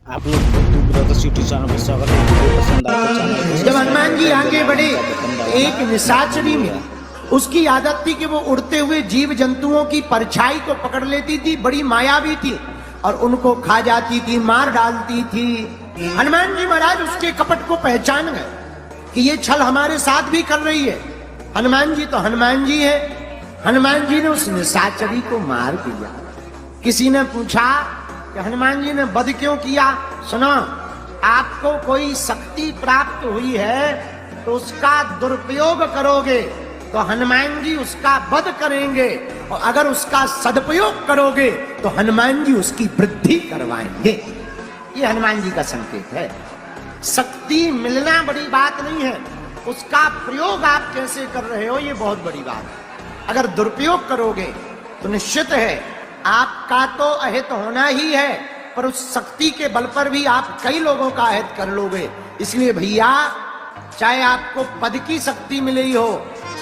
आप लोग brothers YouTube channel पर स्वागत है। वीडियो पसंद आए तो चैनल को जब हनुमान जी आगे बढ़े एक निशाचरी में उसकी आदत थी कि वो उड़ते हुए जीव जंतुओं की परछाई को पकड़ लेती थी, बड़ी मायावी थी और उनको खा जाती थी, मार डालती थी। हनुमान जी महाराज उसके कपट को पहचान गए कि ये छल हमारे साथ भी कर रही है। हनुमान जी तो हनुमान जी है। हनुमान जी ने उस निशाचरी को मार दिया। किसी ने पूछा कि हनुमान जी ने वध क्यों किया? सुनो, आपको कोई शक्ति प्राप्त हुई है तो उसका दुरुपयोग करोगे तो हनुमान जी उसका वध करेंगे, और अगर उसका सदुपयोग करोगे तो हनुमान जी उसकी वृद्धि करवाएंगे। ये हनुमान जी का संकेत है। शक्ति मिलना बड़ी बात नहीं है, उसका प्रयोग आप कैसे कर रहे हो ये बहुत बड़ी बात है। अगर दुरुपयोग करोगे तो निश्चित है आपका तो अहित होना ही है, पर उस शक्ति के बल पर भी आप कई लोगों का अहित कर लोगे। इसलिए भैया, चाहे आपको पद की शक्ति मिली हो,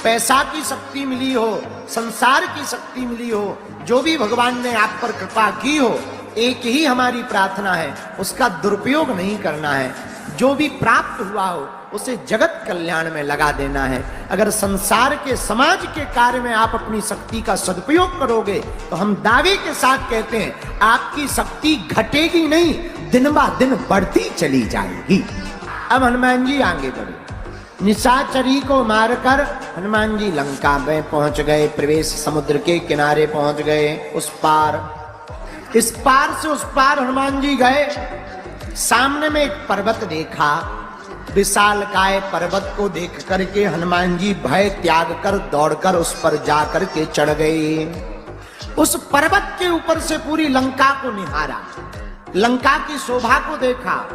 पैसा की शक्ति मिली हो, संसार की शक्ति मिली हो, जो भी भगवान ने आप पर कृपा की हो, एक ही हमारी प्रार्थना है, उसका दुरुपयोग नहीं करना है। जो भी प्राप्त हुआ हो उसे जगत कल्याण में लगा देना है। अगर संसार के समाज के कार्य में आप अपनी शक्ति का सदुपयोग करोगे तो हम दावे के साथ कहते हैं आपकी शक्ति घटेगी नहीं, दिन ब दिन बढ़ती चली जाएगी। अब हनुमान जी आगे बढ़े। निशाचरी को मारकर हनुमान जी लंका में पहुंच गए, प्रवेश समुद्र के किनारे पहुंच गए। उस पार, इस पार से उस पार हनुमान जी गए। सामने में एक पर्वत देखा। विशालकाय पर्वत को देख करके हनुमान जी भय त्याग कर दौड़कर उस पर जाकर के चढ़ गए। उस पर्वत के ऊपर से पूरी लंका को निहारा, लंका की शोभा को देखा,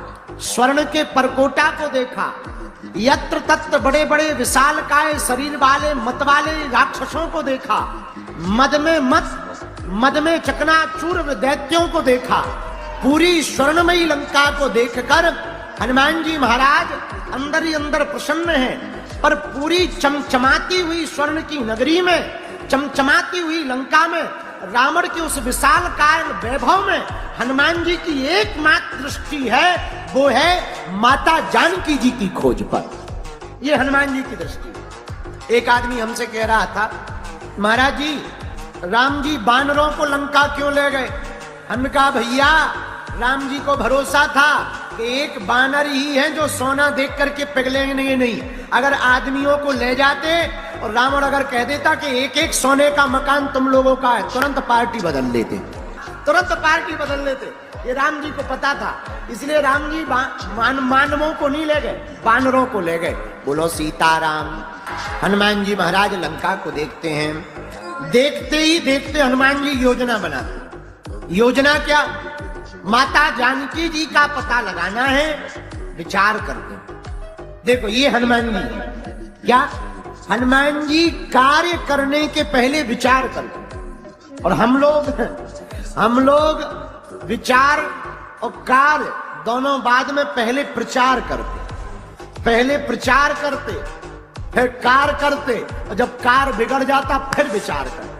स्वर्ण के परकोटा को देखा, यत्र तत्र बड़े बड़े विशालकाय शरीर वाले मत वाले राक्षसों को देखा, मद में चकनाचूर दैत्यों को देखा। पूरी स्वर्णमयी लंका को देखकर हनुमान जी महाराज अंदर ही अंदर प्रसन्न हैं, पर पूरी चमचमाती हुई स्वर्ण की नगरी में, चमचमाती हुई लंका में, रावण के उस विशाल काल वैभव में हनुमान जी की एकमात्र दृष्टि है, वो है माता जानकी जी की खोज पर। ये हनुमान जी की दृष्टि। एक आदमी हमसे कह रहा था, महाराज जी राम जी बानरों को लंका क्यों ले गए? हमने कहा भैया, राम जी को भरोसा था कि एक बानर ही है जो सोना देख करके पिघलेंगे नहीं। अगर आदमियों को ले जाते और रावण अगर कह देता कि एक एक सोने का मकान तुम लोगों का है, तुरंत पार्टी बदल लेते, तुरंत पार्टी बदल लेते। ये राम जी को पता था, इसलिए राम जी मानवों को नहीं ले गए, बानरों को ले गए। बोलो सीताराम। हनुमान जी महाराज लंका को देखते हैं। देखते ही देखते हनुमान जी योजना बनाते। योजना क्या? माता जानकी जी का पता लगाना है। विचार करते। देखो ये हनुमान जी क्या, हनुमान जी कार्य करने के पहले विचार करते, और हम लोग विचार और कार्य दोनों बाद में पहले प्रचार करते। पहले प्रचार करते, फिर कार्य करते, और जब कार्य बिगड़ जाता फिर विचार करते।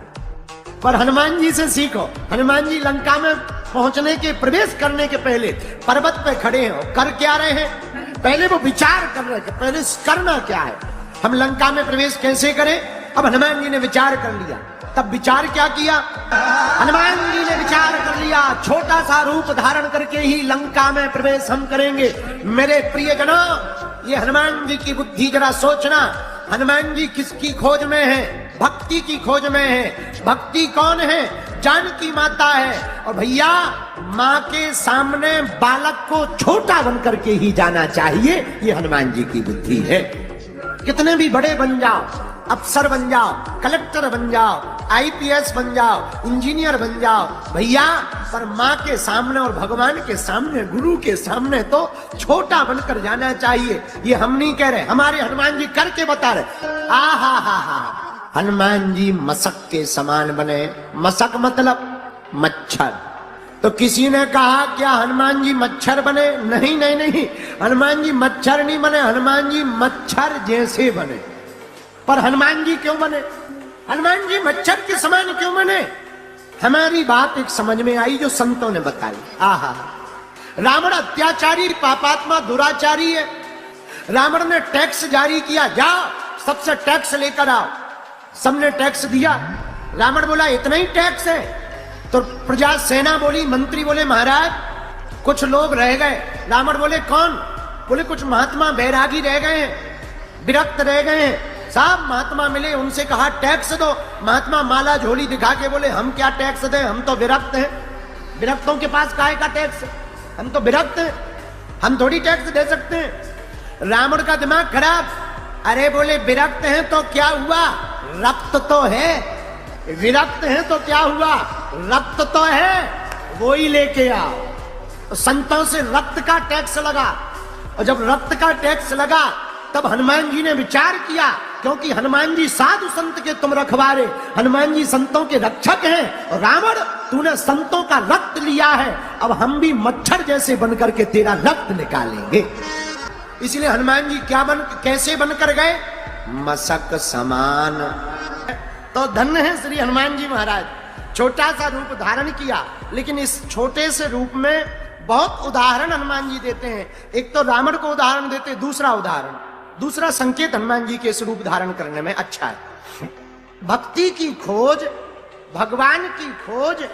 पर हनुमान जी से सीखो। हनुमान जी लंका में पहुंचने के, प्रवेश करने के पहले पर्वत पे खड़े हैं, कर क्या रहे हैं? पहले वो विचार कर रहे हैं, पहले करना क्या है, हम लंका में प्रवेश कैसे करें। अब हनुमान जी ने विचार कर लिया। तब विचार क्या किया? हनुमान जी ने विचार कर लिया, छोटा सा रूप धारण करके ही लंका में प्रवेश हम करेंगे। मेरे प्रियजनों, ये हनुमान जी की बुद्धि जरा सोचना। हनुमान जी किसकी खोज में है? भक्ति की खोज में है। भक्ति कौन है? जानकी माता है। और भैया, माँ के सामने बालक को छोटा बन करके ही जाना चाहिए। ये हनुमान जी की बुद्धि है। कितने भी बड़े बन जाओ, अफसर बन जाओ, कलेक्टर बन जाओ, आईपीएस बन जाओ, इंजीनियर बन जाओ, भैया, पर माँ के सामने और भगवान के सामने, गुरु के सामने तो छोटा बनकर जाना चाहिए। ये हम नहीं कह रहे, हमारे हनुमान जी करके बता रहे। हा हनुमान जी मशक के समान बने। मशक मतलब मच्छर। तो किसी ने कहा क्या हनुमान जी मच्छर बने? नहीं नहीं नहीं, हनुमान जी मच्छर नहीं बने, हनुमान जी मच्छर जैसे बने। पर हनुमान जी क्यों बने? हनुमान जी मच्छर के समान क्यों बने? हमारी बात एक समझ में आई जो संतों ने बताई। आहा, रावण अत्याचारी, पापात्मा, दुराचारी है। रावण ने टैक्स जारी किया, जाओ सबसे टैक्स लेकर आओ। सबने टैक्स दिया। रावण बोला इतना ही टैक्स है? तो प्रजा सेना बोली, मंत्री बोले महाराज कुछ लोग रह गए। रावण बोले कौन? बोले कुछ महात्मा बैरागी रह गए हैं, विरक्त रह गए हैं। सब महात्मा मिले, उनसे कहा टैक्स दो। महात्मा माला झोली दिखा के बोले हम क्या टैक्स दें, हम तो विरक्त हैं। विरक्तों के पास काहे का टैक्स? हम तो विरक्त हैं, हम थोड़ी टैक्स दे सकते हैं। रावण का दिमाग खराब। अरे बोले विरक्त हैं तो क्या हुआ, रक्त तो है। विरक्त हैं तो क्या हुआ, रक्त तो है, वो ही लेके आओ। तो संतों से रक्त का टैक्स लगा, और जब रक्त का टैक्स लगा तब हनुमान जी ने विचार किया, क्योंकि हनुमान जी साधु संत के तुम रखवारे, हनुमान जी संतों के रक्षक हैं। और रावण तूने संतों का रक्त लिया है, अब हम भी मच्छर जैसे बनकर के तेरा रक्त निकालेंगे। इसलिए हनुमान जी कैसे बनकर गए? मशक समान। तो धन्य है श्री हनुमान जी महाराज। छोटा सा रूप धारण किया, लेकिन इस छोटे से रूप में बहुत उदाहरण हनुमान जी देते हैं। एक तो रावण को उदाहरण देते, दूसरा संकेत हनुमान जी के इस रूप धारण करने में अच्छा है। भक्ति की खोज, भगवान की खोज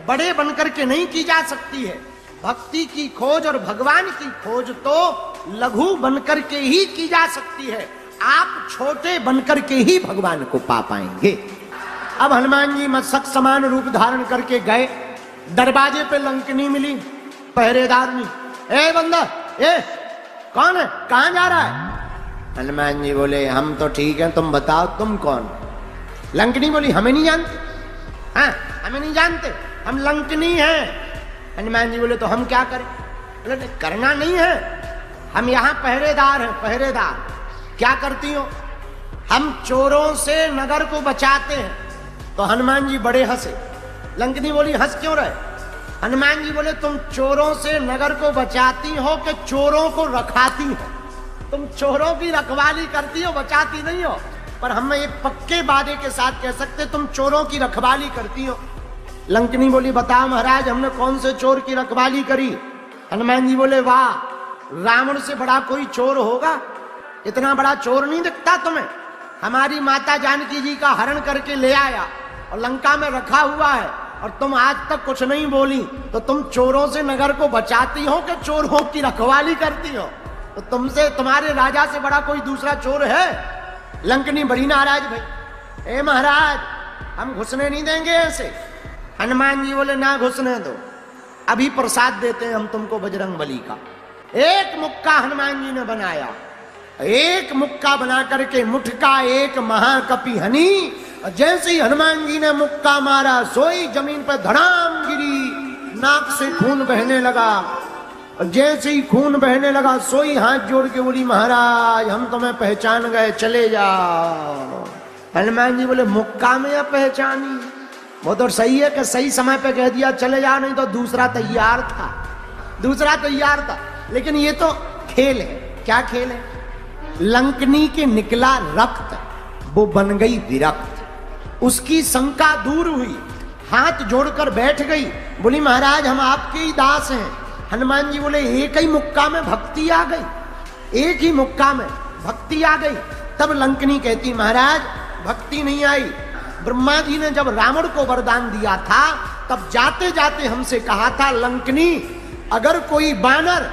बड़े बनकर के नहीं की जा सकती है। भक्ति की खोज और भगवान की खोज तो लघु बनकर के ही की जा सकती है। आप छोटे बनकर के ही भगवान को पा पाएंगे। अब हनुमान जी मस्तक समान रूप धारण करके गए। दरवाजे पे लंकनी मिली, पहरेदारनी। ए बंदा, ए कौन है, कहां जा रहा है? हनुमान जी बोले हम तो ठीक हैं, तुम बताओ तुम कौन? लंकनी बोली हमें नहीं जानते। हाँ हमें नहीं जानते, हम लंकनी हैं। हनुमान जी बोले तो हम क्या करें? बोले करना नहीं है, हम यहाँ पहरेदार हैं, पहरेदार। क्या करती हो? हम चोरों से नगर को बचाते हैं। तो हनुमान जी बड़े हंसे। लंकनी बोली हंस क्यों रहे? हनुमान जी बोले तुम चोरों से नगर को बचाती हो कि चोरों को रखाती हो? तुम चोरों की रखवाली करती हो, बचाती नहीं हो। पर हम एक पक्के वादे के साथ कह सकते तुम चोरों की रखवाली करती हो। लंकनी बोली बताओ महाराज हमने कौन से चोर की रखवाली करी? हनुमान जी बोले वाह, रावण से बड़ा कोई चोर होगा? इतना बड़ा चोर नहीं दिखता तुम्हें? हमारी माता जानकी जी का हरण करके ले आया और लंका में रखा हुआ है, और तुम आज तक कुछ नहीं बोली। तो तुम चोरों से नगर को बचाती हो कि चोरों की रखवाली करती हो? तो तुमसे, तुम्हारे राजा से बड़ा कोई दूसरा चोर है? लंकनी बड़ी नाराज भाई। ए महाराज हम घुसने नहीं देंगे ऐसे। हनुमान जी बोले ना घुसने दो, अभी प्रसाद देते हैं हम तुमको बजरंग बली का। एक मुक्का हनुमान जी ने बनाया, एक मुक्का बना करके मुठका एक महाकपि हनी। जैसे ही हनुमान जी ने मुक्का मारा, सोई जमीन पर धड़ाम गिरी, नाक से खून बहने लगा। जैसे ही खून बहने लगा, सोई हाथ जोड़ के बोली महाराज हम तुम्हें पहचान गए, चले जाओ। हनुमान जी बोले मुक्का में या पहचानी? वो तो सही है कि सही समय पे कह दिया चले जाओ, नहीं तो दूसरा तैयार था। लेकिन ये तो खेल है। क्या खेल है? लंकनी के निकला रक्त, वो बन गई विरक्त। उसकी शंका दूर हुई, हाथ जोड़कर बैठ गई, बोली महाराज हम आपके ही दास हैं। हनुमान जी बोले एक ही मुक्का में भक्ति आ गई, एक ही मुक्का में भक्ति आ गई। तब लंकनी कहती महाराज भक्ति नहीं आई। ब्रह्मा जी ने जब रावण को वरदान दिया था, तब जाते जाते हमसे कहा था लंकनी अगर कोई बानर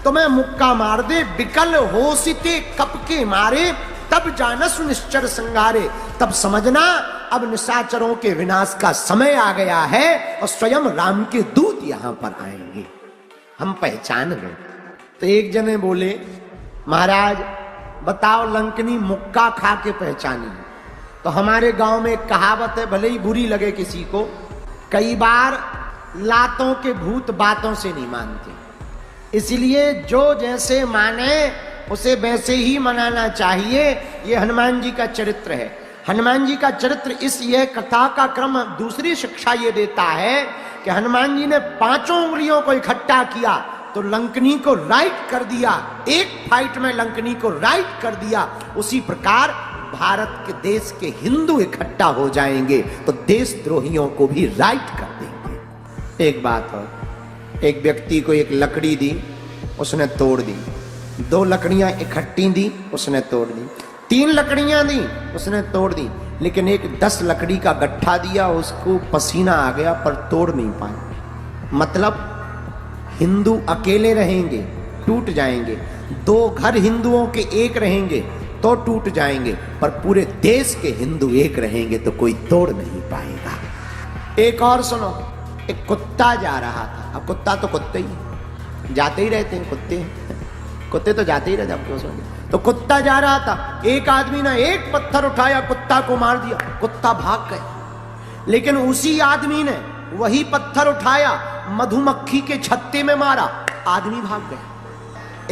तुम्हें मुक्का मार दे, विकल होसिते कप के मारे, तब जानस निश्चर संगारे। तब समझना अब निशाचरों के विनाश का समय आ गया है और स्वयं राम के दूत यहां पर आएंगे, हम पहचान गए। तो एक जने बोले महाराज बताओ लंकनी मुक्का खा के पहचानी? तो हमारे गांव में एक कहावत है, भले ही बुरी लगे किसी को, कई बार लातों के भूत बातों से नहीं मानते, इसलिए जो जैसे माने उसे वैसे ही मनाना चाहिए। ये हनुमान जी का चरित्र है। हनुमान जी का चरित्र यह कथा का क्रम दूसरी शिक्षा ये देता है कि हनुमान जी ने 5 उंगलियों को इकट्ठा किया तो लंकनी को राइट कर दिया, एक फाइट में लंकनी को राइट कर दिया। उसी प्रकार भारत के देश के हिंदू इकट्ठा हो जाएंगे तो देशद्रोहियों को भी राइट कर देंगे। एक बात और, एक व्यक्ति को एक लकड़ी दी, उसने तोड़ दी। 2 लकड़ियां इकट्ठी दी, उसने तोड़ दी। 3 लकड़ियां दी, उसने तोड़ दी। लेकिन एक 10 लकड़ी का गट्ठा दिया, उसको पसीना आ गया पर तोड़ नहीं पाए। मतलब हिंदू अकेले रहेंगे टूट जाएंगे, 2 घर हिंदुओं के एक रहेंगे तो टूट जाएंगे, पर पूरे देश के हिंदू एक रहेंगे तो कोई तोड़ नहीं पाएगा। एक और सुनो, एक कुत्ता जा रहा था। अब कुत्ता तो कुत्ते ही जाते ही रहते हैं, कुत्ते तो जाते ही रहते हैं, आपको तो कुत्ता जा रहा था। एक आदमी ने एक पत्थर उठाया, कुत्ता को मार दिया, कुत्ता भाग गया। लेकिन उसी आदमी ने वही पत्थर उठाया, मधुमक्खी के छत्ते में मारा, आदमी भाग गया।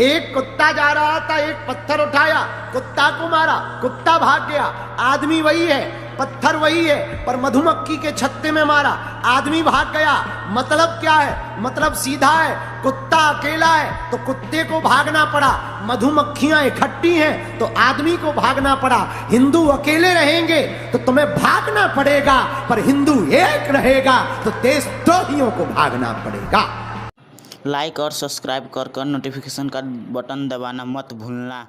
एक कुत्ता जा रहा था, एक पत्थर उठाया, कुत्ता को मारा, कुत्ता भाग गया। आदमी वही है, पत्थर वही है, पर मधुमक्खी के छत्ते में मारा, आदमी भाग गया। मतलब क्या है? मतलब सीधा है, कुत्ता अकेला है तो कुत्ते को भागना पड़ा, मधुमक्खियां इकट्ठी हैं तो आदमी को भागना पड़ा। हिंदू अकेले रहेंगे तो तुम्हें भागना पड़ेगा, पर हिंदू एक रहेगा तो देशद्रोहियों को भागना पड़ेगा। लाइक और सब्सक्राइब कर नोटिफिकेशन का बटन दबाना मत भूलना।